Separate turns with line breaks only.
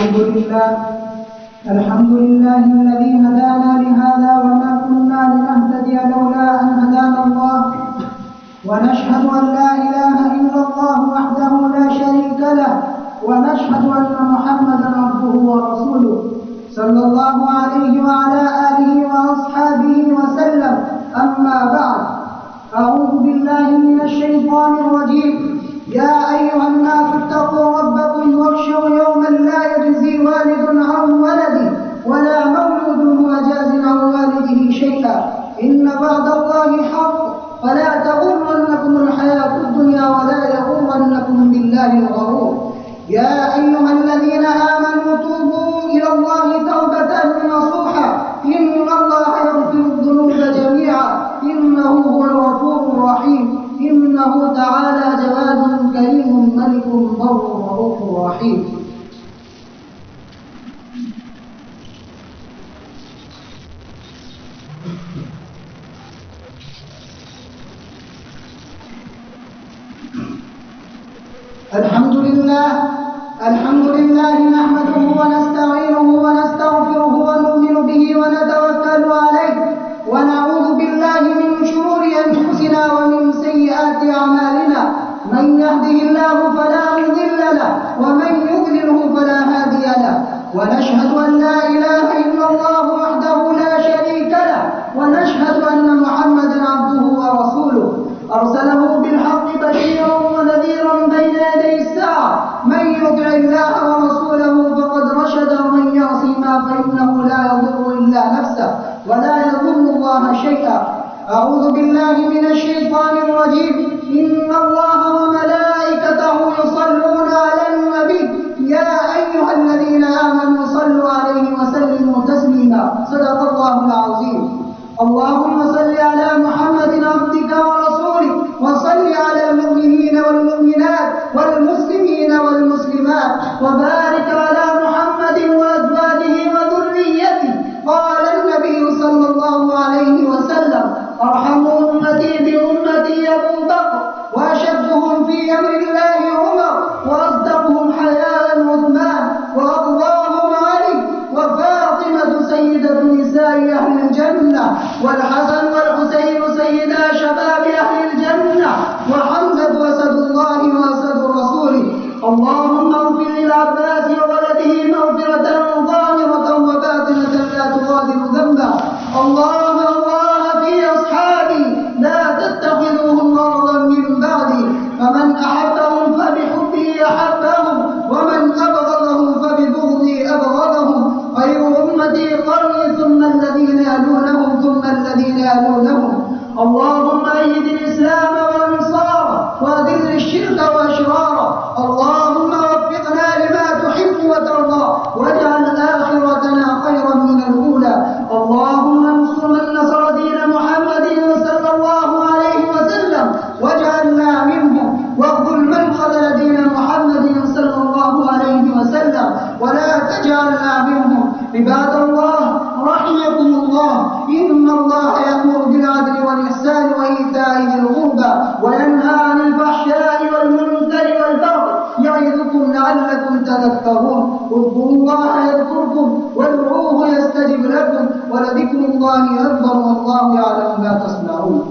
الحمد لله الذي هدانا لهذا وما كنا لنهتدي لولا أن هدانا الله، ونشهد أن لا إله إلا الله وحده لا شريك له، ونشهد أن محمدا عبده ورسوله صلى الله عليه وعلى آله وأصحابه وسلم. أما بعد، أعوذ بالله من الشيطان الرجيم. يا أيها الناس اتقوا ربكم واخشوا يوما لا يجزي والد عن ولده ولا مولود هو جاز عن والده شيئا، إن وعد الله حق، فلا تغرنكم الحياة الدنيا ولا يغرنكم بالله الغرور. يا أيها الذين آمنوا توبوا إلى الله توبة نصوحا، إن الله يغفر الذنوب جميعا، إنه هو الغفور الرحيم، إنه تعالى جواد كريم ملك بر رؤوف رحيم. الحمد لله نحمده ونستعينه ونستغفره ونؤمن به ونتوكل عليه، ونعوذ بالله من شرور أنفسنا ومن سيئات أعمالنا. من يهده الله فلا مضل له، ومن يضلله فلا هادي له، ونشهد أن لا إله إلا الله وحده لا شريك له، ونشهد أن محمدا عبده ورسوله أرسله بالحق بشيرا ونذيرا بين يدي الساعة. من يطع الله ورسوله فقد رشد، ومن يعصما فإنه لا يضر إلا نفسه ولا يضر الله شيئا. أعوذ بالله من الشيطان الرجيم. إن الله وملائكته يصلون على النبي، يا أيها الذين آمنوا صلوا عليه وسلموا تسليما. صدق الله العظيم. اللهم صل على محمد عبدك ورسولك، وصل على المؤمنين والمؤمنات والمسلمين والمسلمات، وبارك على محمد وأزواجه وذريته. قال النبي صلى الله عليه وسلم: أرحم أمتي بأمتي أبو بكر، وأشدهم في أمر الله عمر، وأصدقهم حياء عثمان، وأقواهم علي، وفاطمة سيدة نساء أهل الجنة، والحسن والحسين سيدا شباب أهل الجنة، وحمزة أسد الله وأسد رسوله. اللهم اغفر للعباس وولده مغفرة ظاهرة وباطنة لا تغادر ذنبا. الله في أصحابي، لا تتخذوهم غرضا من بعدي، فمن أحبهم فبحبي أحبهم، ومن أبغضهم فببغضي أبغضهم. خير أمتي قرني، ثم الذين يلونهم، ثم الذين يلونهم. اللهم أيد الإسلام والنصارى، وأذل الشرك وأشراره. اللهم وفقنا لما تحب وترضى، واجعل آخرتنا خيرا من الأولى. اللهم انصر من نصر دين محمد صلى الله عليه وسلم، واجعلنا منهم، واخذل من خذل دين محمد صلى الله عليه وسلم، ولا تجعلنا منهم. عباد الله، رحمكم الله، إن الله يأمر بالعدل والإحسان وإيتاء ذي القربى، وينهى عن الفحشاء والمنكر والبغي، يعظكم لعلكم تذكرون. اذكروا الله يذكركم، وادعوه يستجب لكم، ولذكر الله أكبر، والله يعلم ما تصنعون.